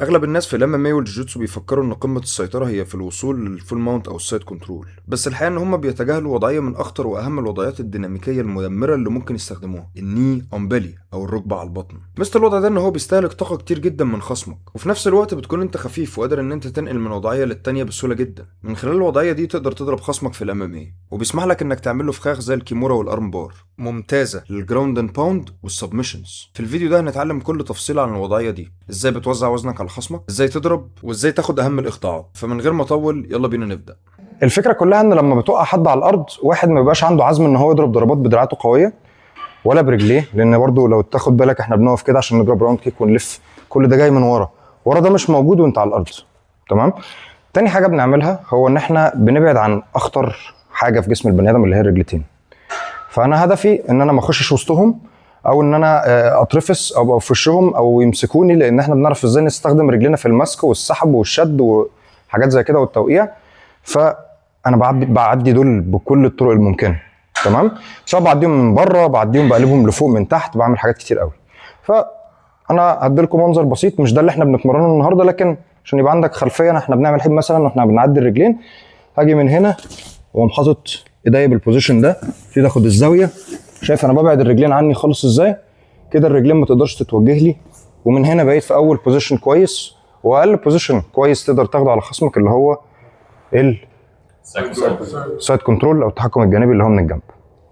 اغلب الناس في الام ام اي والجوجوتسو بيفكروا ان قمه السيطره هي في الوصول للفول ماونت او السايد كنترول، بس الحقيقه ان هم بيتجاهلوا وضعيه من اخطر واهم الوضعيات الديناميكيه المدمره اللي ممكن يستخدموها، الني امبلي او الركبه على البطن. مثل الوضع ده ان هو بيستهلك طاقه كتير جدا من خصمك، وفي نفس الوقت بتكون انت خفيف وقادر ان انت تنقل من وضعيه للتانيه بسهوله جدا. من خلال الوضعيه دي تقدر تضرب خصمك في الام ام اي، وبيسمح لك انك تعمل له فخاخ زي الكيمورا والارم بار، ممتازه للجراوند اند باوند والسبمشنز. في الفيديو ده هنتعلم كل تفصيله عن الوضعيه دي، ازاي بتوزع وزنك على خصمك، ازاي تضرب، وازاي تاخد اهم الاخضاعات. فمن غير ما اطول يلا بينا نبدا. الفكره كلها ان لما بتوقع حد على الارض، واحد ما بيبقاش عنده عزم ان هو يضرب ضربات بدراعاته قويه ولا برجليه، لان برضو لو تاخد بالك احنا بنقف كده عشان نضرب راوند كيك ونلف، كل ده جاي من ورا ده مش موجود وانت على الارض. تمام. تاني حاجه بنعملها هو ان احنا بنبعد عن اخطر حاجه في جسم البني ادم اللي هي الرجلتين. فانا هدفي ان انا ما اخشش وسطهم، او ان انا اترفس او ابقى في وشهم او يمسكوني، لان احنا بنعرف ازاي نستخدم رجلنا في المسك والسحب والشد وحاجات زي كده والتوقيع. فانا بعدي دول بكل الطرق الممكنه. تمام. سواء بعديهم من بره، بعديهم بقلبهم لفوق من تحت، بعمل حاجات كتير قوي. فانا هدي لكم منظر بسيط، مش ده اللي احنا بنتمرنه النهارده، لكن عشان يبقى عندك خلفيه احنا بنعمل ايه مثلا واحنا بنعدي الرجلين. هاجي من هنا واقوم حاطط ايديا بالبوزيشن ده، ابتدي اخد الزاويه. شايف انا ببعد الرجلين عني خالص ازاي؟ كده الرجلين ما تقدرش تتوجه لي، ومن هنا بقيت في اول بوزيشن كويس، واقل بوزيشن كويس تقدر تاخده على خصمك اللي هو السايد كنترول او التحكم الجانبي اللي هو من الجنب.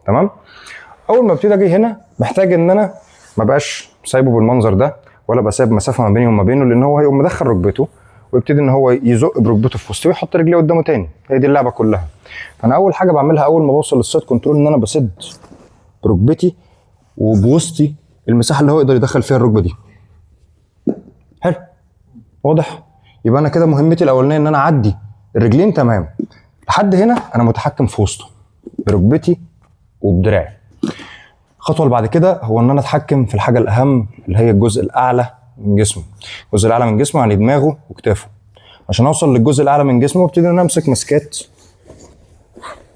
تمام. اول ما ابتدي اجي هنا محتاج ان انا ما بقاش سايبه بالمنظر ده، ولا ابقى سايب مسافه ما بيني وما بينه، لان هو هيقوم مدخل ركبته ويبتدي ان هو يزق بركبته في وسطي ويحط رجليه قدامه تاني. هي دي اللعبه كلها. فانا اول حاجه بعملها اول ما بوصل للسايد كنترول ان انا بسد بركبتي وبوسطي المساحه اللي هو يقدر يدخل فيها الركبه دي. حلو. واضح. يبقى انا كده مهمتي الاولانيه ان انا اعدي الرجلين. تمام. لحد هنا انا متحكم في وسطه بركبتي وبدراعي. الخطوه اللي بعد كده هو ان انا اتحكم في الحاجه الاهم اللي هي الجزء الاعلى من جسمه. الجزء الاعلى من جسمه يعني دماغه وكتافه. عشان اوصل للجزء الاعلى من جسمه ابتدي ان انا امسك مسكات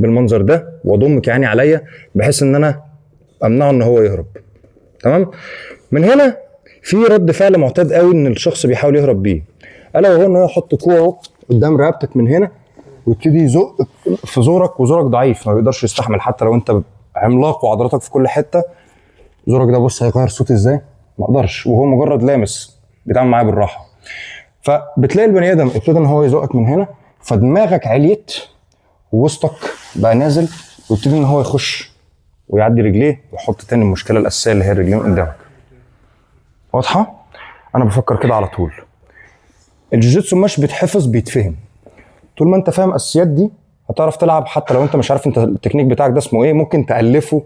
بالمنظر ده واضم كياني عليا، بحيث ان انا امنعه ان هو يهرب. تمام. من هنا في رد فعل معتاد قوي ان الشخص بيحاول يهرب بيه، الا وهو ان هو يحط كوعه قدام رقبتك من هنا ويبتدي يزق في زورك، وزورك ضعيف ما بيقدرش يستحمل. حتى لو انت عملاق وعضلاتك في كل حته، زورك ده بص هيغير صوتي ازاي؟ ما اقدرش، وهو مجرد لامس بيتعامل معايا بالراحه. فبتلاقي البني ادم ابتدى ان هو يزقك من هنا، فدماغك عليت ووسطك بقى نازل، ويبتدي ان هو يخش ويعدي رجليه ويحط تاني المشكله الاساسيه اللي هي الرجلين قدامك. واضحه؟ انا بفكر كده على طول. الجوجيتسو مش بيتحفظ، بيتفهم. طول ما انت فاهم الاساسيات دي هتعرف تلعب. حتى لو انت مش عارف انت التكنيك بتاعك ده اسمه ايه، ممكن تالفه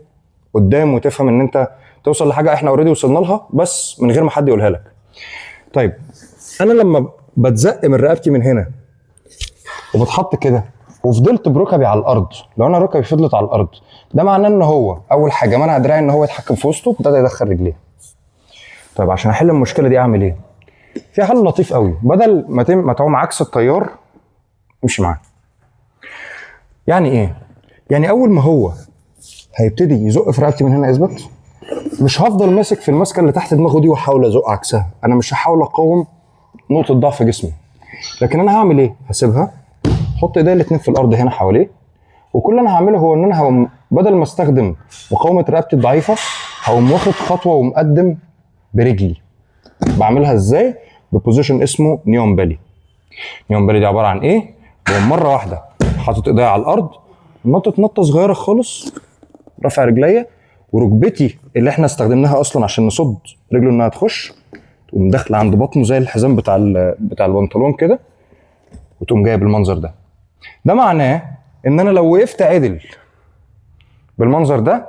قدام وتفهم ان انت توصل لحاجه احنا اوريدي وصلنا لها، بس من غير ما حد يقولها لك. طيب انا لما بتزق من رقبتي من هنا وبتحط كده وفضلت بركبي على الارض، لو انا ركبي فضلت على الارض، ده معناه ان هو اول حاجه منع دراعي ان هو يتحكم في وسطه، ابتدى يدخل رجليه. طيب عشان احل المشكله دي اعمل ايه؟ في حل لطيف قوي، بدل ما تعوم عكس التيار امشي معاه. يعني ايه؟ يعني اول ما هو هيبتدي يزق في رقبتي من هنا اثبت، مش هفضل ماسك في المسكه اللي تحت دماغه دي واحاول ازق عكسها. انا مش هحاول اقاوم نقطه ضعف جسمي، لكن انا هعمل ايه؟ هسيبها، احط ايديا الاثنين في الارض هنا حواليه، وكل اللي انا هعمله هو ان انا هقوم بدل ما استخدم مقاومه رقبتي الضعيفه، هقوم واخد خطوه ومقدم برجلي. بعملها ازاي؟ ببوزيشن اسمه نيون بالي. نيون بالي دي عباره عن ايه؟ بقوم مره واحده حاطط ايديا على الارض، نطه صغيره خالص، رافع رجليا، وركبتي اللي احنا استخدمناها اصلا عشان نصد رجله انها تخش تقوم داخله عند بطنه زي الحزام بتاع البنطلون كده، وتقوم جايه بالمنظر ده. ده معناه ان انا لو وقفت عدل بالمنظر ده،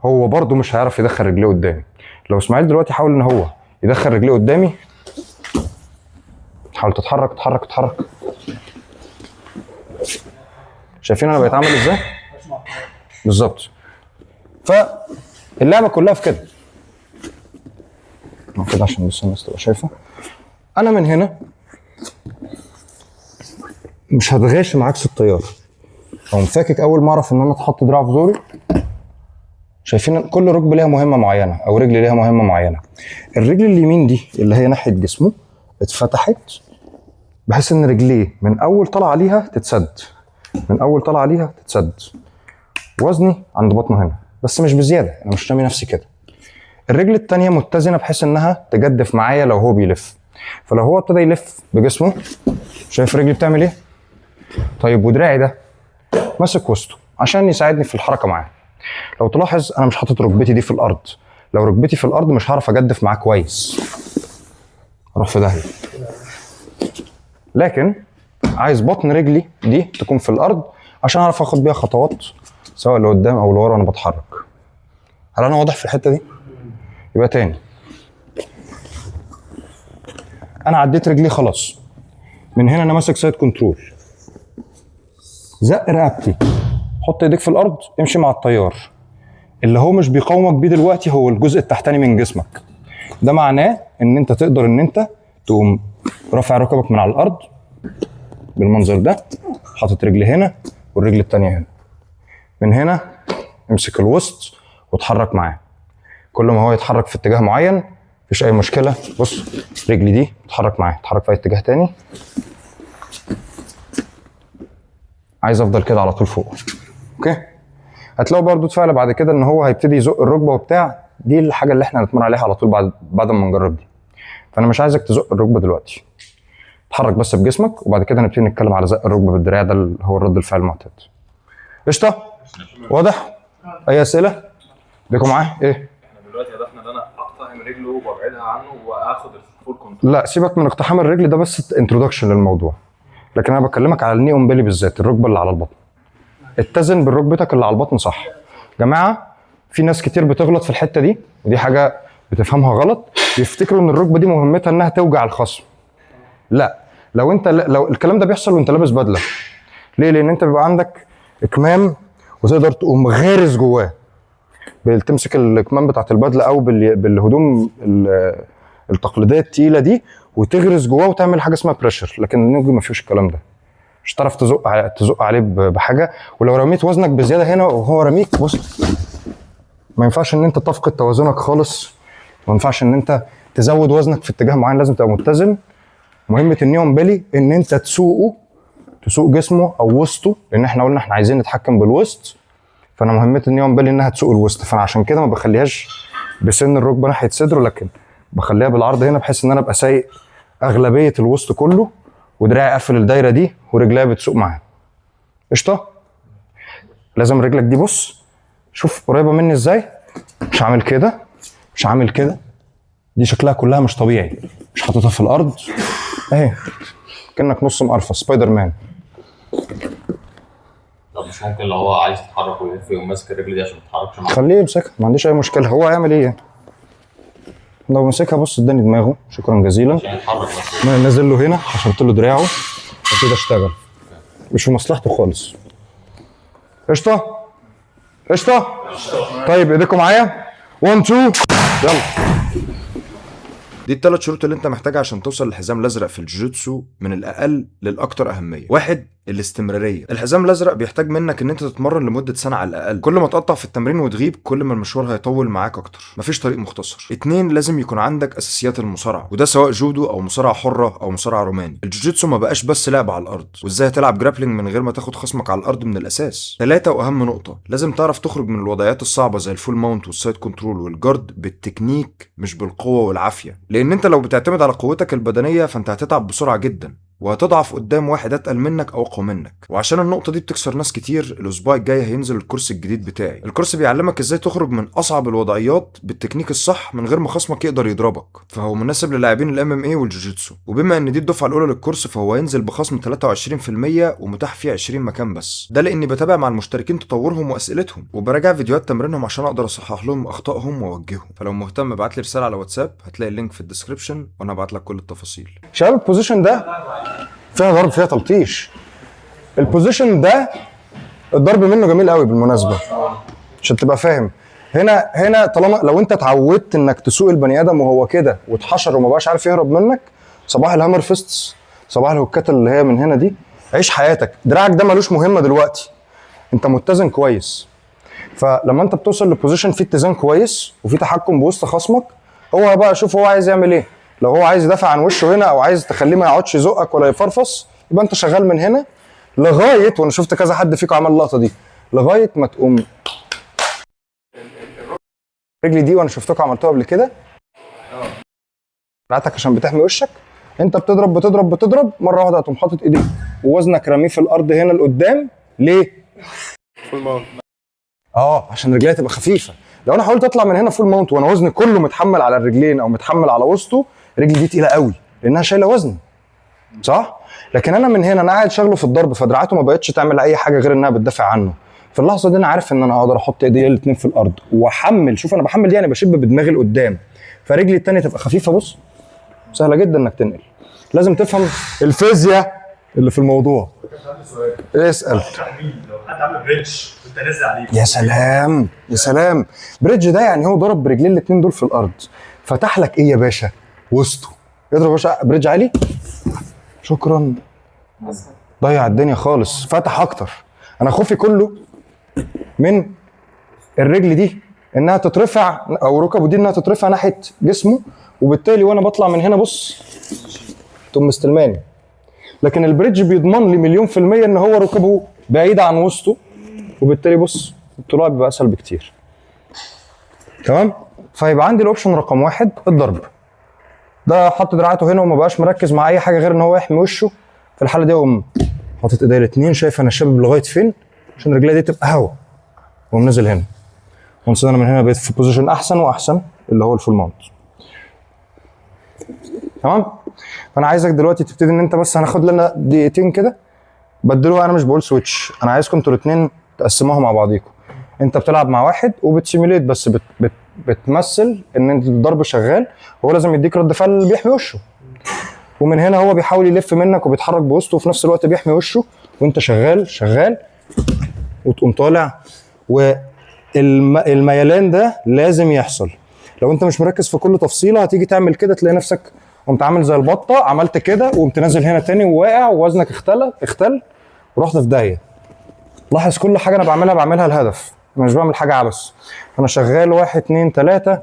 هو برضو مش هيعرف يدخل رجليه قدامي. لو اسماعيل دلوقتي حاول ان هو يدخل رجليه قدامي، حاول تتحرك. شايفين انا بقيت عامل ازاي؟ بالظبط. فاللعبه كلها في كده عشان بس الناس تبقى شايفه. انا من هنا مش هتغاشم عكس التيار، اقوم فاكك اول ما اعرف ان انا اتحط دراع في زوري. شايفين كل ركبه ليها مهمه معينه، او رجل ليها مهمه معينه. الرجل اليمين دي اللي هي ناحيه جسمه، اتفتحت بحيث ان رجليه من اول طلع عليها تتسد، من اول طلع عليها تتسد. وزني عند بطنه هنا بس مش بزياده، انا مش رامي نفسي كده. الرجل التانية متزنه بحيث انها تجدف معايا لو هو بيلف. فلو هو ابتدى يلف بجسمه، شايف رجلي بتعمل ايه؟ طيب ودراعي ده ماسك وسطه عشان يساعدني في الحركه معاه. لو تلاحظ انا مش حاطط ركبتي دي في الارض، لو ركبتي في الارض مش هعرف اجدف معاه كويس، اروح في داهيه. لكن عايز بطن رجلي دي تكون في الارض عشان اعرف اخد بيها خطوات سواء لقدام او لورا وانا بتحرك. هل انا واضح في الحته دي؟ يبقى تاني، انا عديت رجلي خلاص، من هنا انا ماسك سايد كنترول، زق رقبتي، حط ايديك في الارض، امشي مع التيار. اللي هو مش بيقاومك بيه دلوقتي هو الجزء التحتاني من جسمك. ده معناه ان انت تقدر ان انت تقوم رافع ركبك من على الارض بالمنظر ده، حاطط رجلي هنا والرجل التانية هنا. من هنا امسك الوسط واتحرك معاه. كل ما هو يتحرك في اتجاه معين مفيش اي مشكله. بص رجلي دي اتحرك معاه، اتحرك في اي اتجاه تاني. عايز افضل كده على طول فوق. اوكي، هتلاقوا برضو فعل بعد كده ان هو هيبتدي يزق الركبه وبتاع. دي الحاجه اللي احنا هنتمرن عليها على طول بعد ما نجرب دي. فانا مش عايزك تزق الركبه دلوقتي، اتحرك بس بجسمك وبعد كده نبتدي نتكلم على زق الركبه بالدراع. ده اللي هو الرد الفعل المعتاد. قشطه؟ واضح؟ اي اسئله؟ ليكم معاه ايه؟ احنا دلوقتي هدفنا ان انا اقتحم رجله وابعدها عنه واخد الفول كنترول. لا سيبك من اقتحام الرجل، ده بس انترودكشن للموضوع. لكن انا بكلمك على الني امبلي بالذات، الركبه اللي على البطن. اتزن بركبتك اللي على البطن صح. جماعه في ناس كتير بتغلط في الحته دي، ودي حاجه بتفهمها غلط. بيفتكروا ان الركبه دي مهمتها انها توجع الخصم. لا، لو الكلام ده بيحصل وانت لابس بدله. ليه؟ لان انت بيبقى عندك اكمام وتقدر تقوم غارس جواه. بتمسك الكمام بتاعت البدله او بالهدوم التقليديه التقيله دي وتغرس جواه وتعمل حاجه اسمها بريشر. لكن النوجي ما فيهوش الكلام ده، مش هتعرف تزق عليه بحاجه. ولو رميت وزنك بزياده هنا وهو رميك، بص ما ينفعش ان انت تفقد توازنك خالص. ما ينفعش ان انت تزود وزنك في اتجاه معين، لازم تبقى متزن. مهمه النيون بيلي ان انت تسوق جسمه او وسطه، لان احنا قلنا احنا عايزين نتحكم بالوسط. فانا مهمه النيون بيلي انها تسوق الوسط، فانا عشان كده ما بخليهاش بسن الركبه ناحيه صدره، لكن بخليها بالعرض هنا بحيث ان انا ابقى سايق اغلبيه الوسط كله ودراعي قافل الدايره دي ورجليا بتسوق معاها. قشطه؟ لازم رجلك دي بص شوف قريبه مني ازاي، مش عامل كده مش عامل كده. دي شكلها كلها مش طبيعي، مش حاططها في الارض اهي كانك نص مقرفص سبايدر مان. طب مش ممكن لو هو عايز يتحرك ويلف يقوم ماسك الرجل دي عشان ما تتحركش معاه؟ خليه يمسكها، ما عنديش اي مشكله. هو هيعمل ايه؟ لو مسكها بص اداني دماغه، شكرا جزيلا. عشان يتحرك بس. نازل له هنا، حشرت له دراعه وابتدي اشتغل. مش في مصلحته خالص. قشطه؟ قشطه؟ طيب ايديكم معايا؟ 1 2 يلا. دي الثلاث شروط اللي انت محتاجها عشان توصل للحزام الازرق في الجوجيتسو من الاقل للاكثر اهميه. 1. الاستمراريه. الحزام الازرق بيحتاج منك ان انت تتمرن لمده سنه على الاقل. كل ما تقطع في التمرين وتغيب كل ما المشوار هيطول معاك اكتر، مفيش طريق مختصر. 2. لازم يكون عندك اساسيات المصارعه، وده سواء جودو او مصارعه حره او مصارعه روماني. الجوجيتسو ما بقاش بس لعب على الارض، وازاي تلعب جرابلينج من غير ما تاخد خصمك على الارض من الاساس. 3. واهم نقطه، لازم تعرف تخرج من الوضعيات الصعبه زي الفول ماونت والسايد كنترول والجارد بالتكنيك مش بالقوه والعافيه. لان انت لو بتعتمد على قوتك البدنيه فانت هتتعب بسرعه جدا وهتضعف قدام واحد اتقل منك او اقوى منك. وعشان النقطه دي بتكسر ناس كتير، الاسبوع الجاي هينزل الكورس الجديد بتاعي. الكورس بيعلمك ازاي تخرج من اصعب الوضعيات بالتكنيك الصح من غير ما خصمك يقدر يضربك. فهو مناسب للاعبين الام ام اي والجوجيتسو. وبما ان دي الدفعه الاولى للكورس فهو هينزل بخصم 23% ومتاح فيه 20 مكان بس. ده لاني بتابع مع المشتركين تطورهم واسئلتهم وبراجع فيديوهات تمرينهم عشان اقدر اصحح لهم اخطائهم واوجههم. فلو مهتم ابعت لي رساله على واتساب، هتلاقي اللينك في الديسكربشن وانا هبعت لك كل التفاصيل. شباب البوزيشن ده فيها ضرب، فيها تلطيش. البوزيشن ده الضرب منه جميل قوي بالمناسبه عشان تبقى فاهم. هنا طالما لو انت اتعودت انك تسوق البني ادم وهو كده واتحشر وما بقاش عارف يهرب منك، صباح الهامر فيستس، صباح الهوكات اللي هي من هنا دي، عيش حياتك. دراعك ده ملوش مهمه دلوقتي، انت متزن كويس. فلما انت بتوصل لبوزيشن فيه اتزان كويس وفيه تحكم بوسط خصمك، هو بقى شوف هو عايز يعمل ايه. لو هو عايز يدافع عن وشه هنا او عايز تخليه ما يقعدش يزقك ولا يفرفص، يبقى انت شغال من هنا لغايه، وانا شفت كذا حد فيكم عمل اللقطه دي، لغايه ما تقوم رجلي دي، وانا شفتكم عملتوها قبل كده بتاعتك عشان بتحمي وشك. انت بتضرب بتضرب بتضرب، مره واحده هتقوم حاطط ايديك ووزنك راميه في الارض هنا لقدام. ليه؟ فول ماونت. عشان رجليها تبقى خفيفه. لو انا حاولت اطلع من هنا فول ماونت وانا وزني كله متحمل على الرجلين او متحمل على وسطه، رجلي دي تقيله قوي لانها شايله وزن، صح؟ لكن انا من هنا انا قاعد شغله في الضرب، فدراعاته ما بقتش تعمل اي حاجه غير انها بتدافع عنه. في اللحظه دي انا عارف ان انا اقدر احط ايدي الاثنين في الارض واحمل. شوف انا بحمل دي، انا بشب بدماغي لقدام، فرجلي الثانيه تبقى خفيفه. بص سهله جدا انك تنقل. لازم تفهم الفيزياء اللي في الموضوع. اسال. لو حد عمل بريدج كنت نازل عليه. يا سلام يا سلام. بريدج ده يعني هو ضرب برجلين الاثنين دول في الارض، فتح لك ايه يا باشا؟ وسطه. اضرب يا باشا بريدج عالي، شكرا، ضيع الدنيا خالص، فتح اكتر. انا خوفي كله من الرجل دي انها تترفع، او ركبه دي انها تترفع ناحيه جسمه، وبالتالي وانا بطلع من هنا بص تقوم مستلماني. لكن البريدج بيضمن لي مليون في المية ان هو ركبه بعيدة عن وسطه، وبالتالي بص الطلوع بيبقى اسهل بكتير. تمام؟ فيبقى عندي الاوبشن رقم 1 الضرب. ده حط دراعاته هنا وما بقاش مركز مع اي حاجه غير ان هو يحمي وشه. في الحاله دي اقوم حاطط ايديا الاثنين، شايف انا شابب لغايه فين عشان رجلي دي تبقى هوا، واقوم نازل هنا. ونص انا من هنا بقيت في بوزيشن احسن واحسن اللي هو الفول ماونت. تمام؟ فانا عايزك دلوقتي تبتدي ان انت بس هناخد لنا دقيقتين كده بدلوها. انا مش بقول سويتش، انا عايزكم انتوا الاثنين تقسموها مع بعضيكم. انت بتلعب مع واحد وبتسيميليت، بس بتمثل ان انت الضرب شغال، هو لازم يديك رد فعل بيحمي وشه، ومن هنا هو بيحاول يلف منك وبيتحرك بوسطه وفي نفس الوقت بيحمي وشه، وانت شغال وتقوم طالع. والميلان ده لازم يحصل. لو انت مش مركز في كل تفصيله هتيجي تعمل كده تلاقي نفسك قمت عامل زي البطه، عملت كده وقمت نازل هنا تاني وواقع ووزنك اختل ورحت في داهيه. لاحظ كل حاجه انا بعملها الهدف، انا مش بعمل حاجه عبث. انا شغال 1 2 3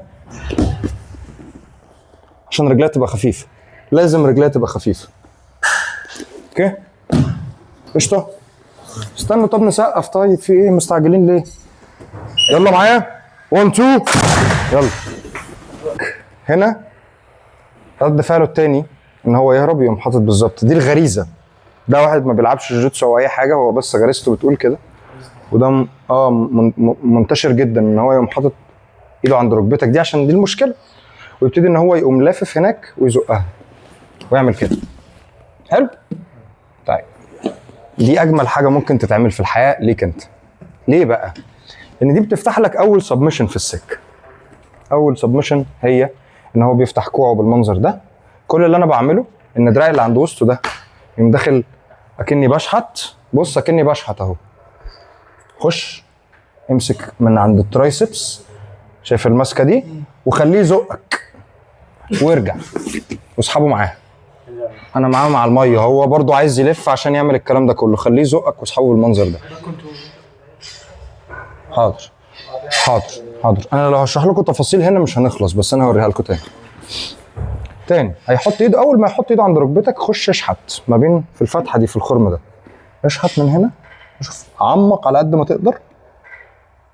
عشان رجليها تبقى خفيفه. لازم رجليها تبقى خفيفه. اوكي؟ قشطه؟ استنوا طب نسقف. طيب في ايه مستعجلين ليه؟ يلا معايا 1 2 يلا. هنا رد فعله التاني ان هو يهرب، يقوم حاطط بالظبط. دي الغريزه. ده واحد ما بيلعبش جوجيتسو او اي حاجه، هو بس غريزته بتقول كده. وده منتشر جدا ان هو يقوم حاطط ايده عند ركبتك دي عشان دي المشكله، ويبتدي ان هو يقوم لافف هناك ويزقها ويعمل كده. حلو؟ طيب دي اجمل حاجه ممكن تتعمل في الحياه ليك انت. ليه بقى؟ لان دي بتفتح لك اول سبمشن في السكه. اول سبمشن هي ان هو بيفتح كوعه بالمنظر ده. كل اللي انا بعمله ان دراعي اللي عند وسطه ده يقوم داخل اكني بشحت. بص اكني بشحت اهو. خش امسك من عند الترايسبس، شايف الماسكه دي، وخليه يزقك وارجع واسحبه معاه. انا معاه مع الميه، هو برضو عايز يلف عشان يعمل الكلام ده كله. خليه يزقك واسحبه بالمنظر ده. حاضر حاضر حاضر. انا لو هشرح لكم تفاصيل هنا مش هنخلص، بس انا هوريها لكم تاني. هيحط ايده، اول ما يحط ايده عند ركبتك خش اشحت ما بين في الفتحه دي في الخرم ده. اشحت من هنا، شوف عمق على قد ما تقدر،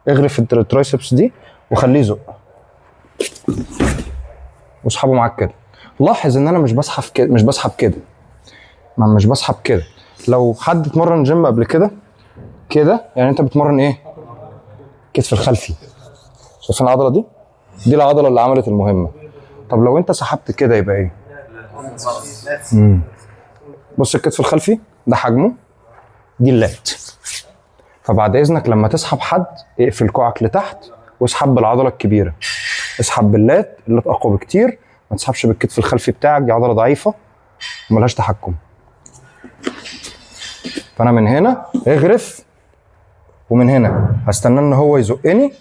اغرف الترايسبس دي وخليه يزق واسحبه معاك كده. لاحظ ان انا مش بسحب كده، مش بسحب كده. لو حد اتمرن جيم قبل كده كده، يعني انت بتمرن ايه؟ كتف الخلفي. شايفين العضله دي؟ دي العضله اللي عملت المهمه. طب لو انت سحبت كده يبقى ايه؟ بص الكتف الخلفي ده حجمه، دي اللات. فبعد اذنك لما تسحب حد اقفل كوعك لتحت واسحب بالعضله الكبيره. اسحب باللات، اللات اقوى بكتير. ما تسحبش بالكتف الخلفي بتاعك، دي عضله ضعيفه وملهاش تحكم. فانا من هنا اغرف، ومن هنا هستنى ان هو يزقني.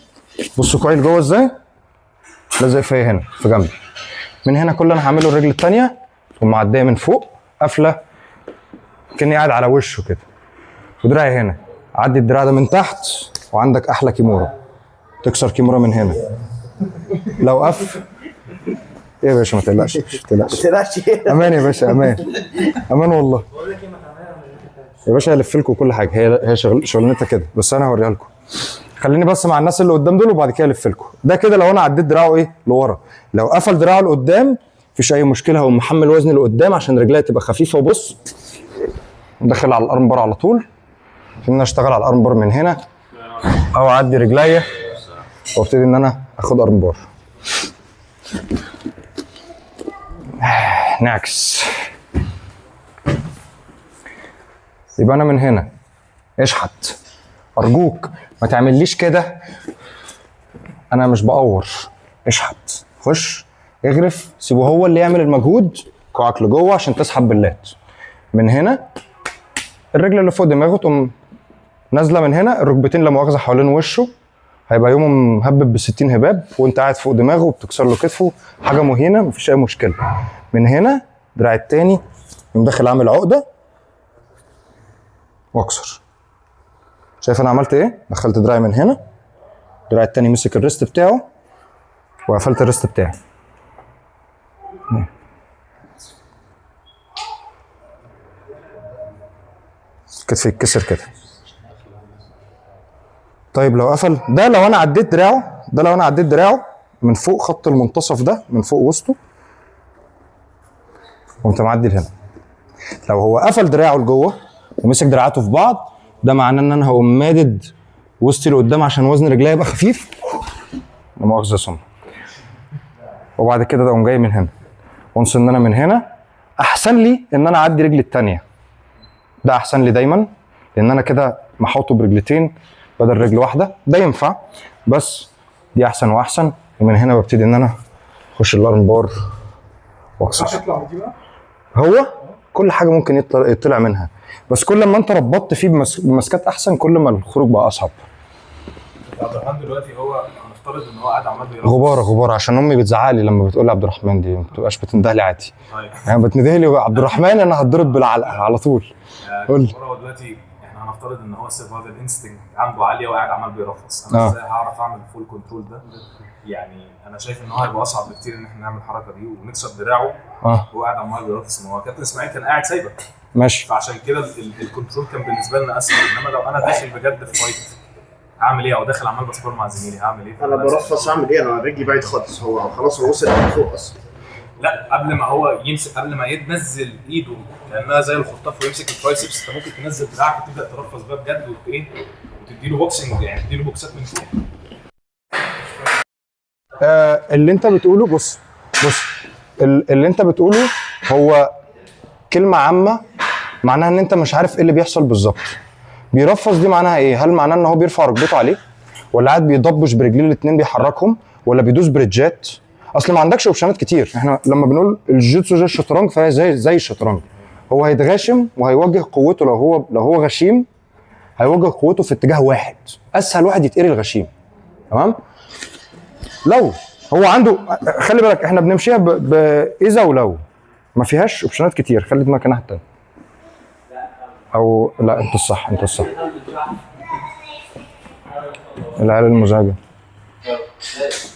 بصوا كويس جوه ازاي؟ لازق فيا هنا في جنبي. من هنا كل اللي انا هعمله الرجل الثانيه تقوم معديه من فوق قافله كاني قاعد على وشه كده، ودراعي هنا. عدي الدراع ده من تحت وعندك احلى كيمورا. تكسر كيمورا من هنا. لو قف ايه يا باشا ما تقلقش ما تقلقش. تقلقش ايه؟ امان يا باشا امان. امان والله. يا باشا هلف لكم كل حاجه، هي شغلانتها كده، بس انا هوريها لكم. خليني بس مع الناس اللي قدام دول وبعد كده الف لكم. ده كده لو انا عديت دراعه ايه لورا، لو قفل دراعه لقدام مفيش اي مشكله، هو محمل وزني لقدام عشان رجليا تبقى خفيفه. وبص داخل على الارم بار على طول، ان انا اشتغل على الارم بار من هنا او اعدي رجليا وابتدي ان انا اخد ارم بار. نعكس. يبقى انا من هنا اشحت. ارجوك ما تعمليش كده، انا مش بقور. اشحت، خش اغرف، سيبه هو اللي يعمل المجهود، كوعك لجوه عشان تسحب باللات. من هنا الرجل اللي فوق دماغه تقوم نازله من هنا، الركبتين لا مؤاخذه حوالين وشه، هيبقى يومه مهبب ب60 هباب وانت قاعد فوق دماغه وبتكسر له كتفه، حاجه مهينه مفيش اي مشكله. من هنا دراع التاني يقوم داخل عامل عقده واكسر. شايف انا عملت ايه؟ دخلت دراعي من هنا، دراع التاني مسك الريست بتاعه وقفلت الريست بتاعي. كتفي يتكسر كده. طيب لو قفل ده، لو انا عديت دراعه ده، لو انا عديت دراعه من فوق خط المنتصف ده، من فوق وسطه قمت معدي لهنا. لو هو قفل دراعه لجوه ومسك دراعاته في بعض، ده معناه ان انا هقوم مادد وسطي لقدام عشان وزن رجلي يبقى خفيف، لا مؤاخذه سم. وبعد كده ده اقوم جاي من هنا، وانس ان انا من هنا احسن لي ان انا اعدي رجلي الثانيه. ده احسن لي دايما، لان انا كده محوطه برجلتين بدل رجل واحده. ده ينفع بس دي احسن واحسن. ومن هنا ببتدي ان انا اخش الارم بار واكسر. هو كل حاجه ممكن يطلع منها، بس كل ما انت ربطت فيه بمسكات احسن كل ما الخروج بقى اصعب. عبد الرحمن دلوقتي هو هنفترض ان هو قاعد عمال بيرقص. غباره عشان امي بتزعق لي لما بتقول لي عبد الرحمن، دي ما بتبقاش بتنده لي عادي. طيب يعني بتنده لي عبد الرحمن انا هتضرب بالعلقه على طول. قول لي. هو دلوقتي احنا هنفترض ان هو السرفايفل انستنكت عنده عاليه وقاعد عمال بيرقص، انا ازاي هعرف اعمل فول كنترول ده؟ يعني انا شايف ان هو هيبقى اصعب بكتير ان احنا نعمل الحركه دي ونكسر دراعه وهو قاعد عمال بيرقص. ما هو كابتن اسماعيل كان قاعد سايبك ماشي، فعشان كده الكنترول كان بالنسبه لنا اسهل. انما لو انا داخل بجد في فايت هعمل ايه؟ او داخل عمال بسبور مع زميلي هعمل ايه؟ انا برفص اعمل ايه؟ انا رجلي بعيد خالص، هو خلاص هو وصل فوق اصلا. لا قبل ما هو يمسك، قبل ما ينزل ايده كانها زي الخطاف ويمسك الترايسبس، انت ممكن تنزل دراعك وتبدا ترفص بقى بجد وايه وتديله بوكسنج، يعني تديله بوكسات من فوق. اللي انت بتقوله بص اللي انت بتقوله هو كلمه عامه معناها ان انت مش عارف ايه اللي بيحصل بالظبط. بيرفص دي معناها ايه؟ هل معناه ان هو بيرفع ركبته عليه، ولا قاعد بيضبش برجليه الاثنين بيحركهم، ولا بيدوس بريدجات؟ اصل ما عندكش اوبشنات كتير. احنا لما بنقول الجوجيتسو زي الشطرنج فهي زي الشطرنج. هو هيتغاشم وهيوجه قوته، لو هو غشيم هيوجه قوته في اتجاه واحد، اسهل واحد يتقري الغشيم. تمام؟ لو هو عنده، خلي بالك احنا بنمشيها باذا ولو، ما فيهاش اوبشنات كتير. خلي دماغك الناحيه التانيه. او لا انت الصح، انت الصح. العيال المزعجه.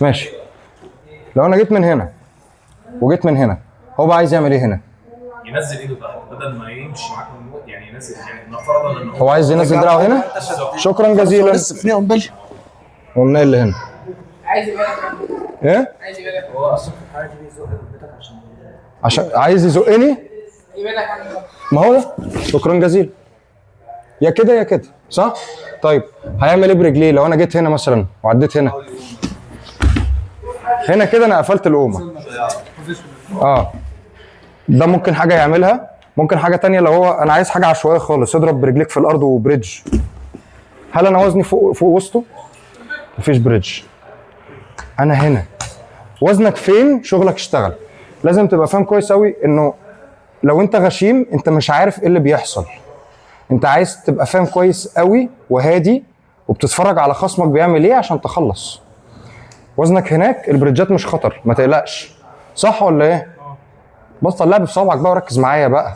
ماشي. لو انا جيت من هنا وجيت من هنا، هو بقى عايز يعمل ايه هنا؟ ينزل ايده تحت بدل ما يمشي معاك يعني ينزل، يعني نفترض ان هو عايز ينزل دراعه هنا. شكرا جزيلا. لسه في قنبله. قلنا ايه اللي هنا؟ عايز يبقى ايه؟ عايز يبقى هو اصلا في الحاله دي بيزق ركبتك عشان عايز يزقني. يبعدك عن ما هو ده. شكرا جزيلا. يا كده يا كده، صح؟ طيب هيعمل ايه برجليه لو انا جيت هنا مثلا وعديت هنا؟ هنا كده انا قفلت القومه. ده ممكن حاجه يعملها. ممكن حاجه تانية لو هو انا عايز حاجه عشوائيه خالص، اضرب برجليك في الارض وبريدج. هل انا وزني فوق وسطه؟ مفيش بريدج. انا هنا. وزنك فين شغلك اشتغل. لازم تبقى فاهم كويس قوي انه لو انت غشيم انت مش عارف ايه اللي بيحصل. انت عايز تبقى فاهم كويس قوي وهادي وبتتفرج على خصمك بيعمل ايه عشان تخلص. وزنك هناك، البريدجات مش خطر، ما تقلقش. صح ولا ايه؟ بطل لعب بصوابعك بقى وركز معايا بقى.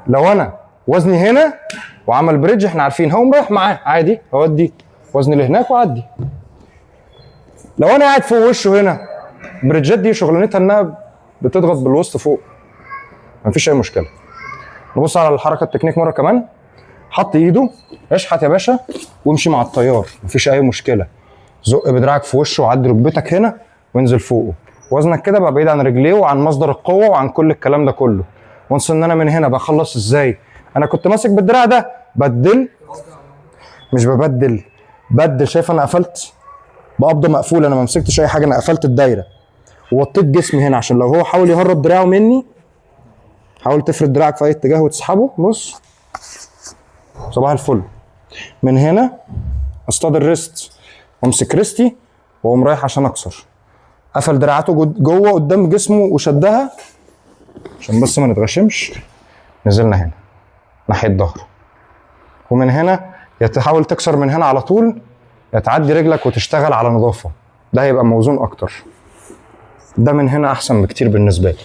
لو انا وزني هنا وعمل بريدج احنا عارفين هقوم رايح معاه عادي، اودي وزني لهناك واعدي. لو انا قاعد فوق وشه هنا البريدجات دي شغلانتها انها بتضغط بالوسط فوق، مفيش اي مشكله. نبص على الحركه التكنيك مره كمان. حط ايده، اشحت يا باشا وامشي مع التيار، مفيش اي مشكله. زق بدراعك في وشه وعدي ركبتك هنا وانزل فوقه. وزنك كده بقى بعيد عن رجليه وعن مصدر القوه وعن كل الكلام ده كله. وانس ان انا من هنا بخلص ازاي؟ انا كنت ماسك بالدراع ده بدل، مش ببدل، بدل. شايف انا قفلت بقبضه مقفوله، انا ما مسكتش اي حاجه، انا قفلت الدايره ووطيت جسمي هنا عشان لو هو حاول يهرب دراعه مني، حاول تفرد دراعك في اي اتجاه وتسحبه. بص صباح الفل. من هنا اصطاد الريست وامسك ريستي واقوم رايح عشان اكسر. قفل دراعاته جوه قدام جسمه وشدها عشان بس ما نتغشمش. نزلنا هنا ناحيه ظهره، ومن هنا يا تحاول تكسر من هنا على طول يا تعدي رجلك وتشتغل على نظافه، ده هيبقى موزون اكتر. ده من هنا احسن بكتير بالنسبه لي.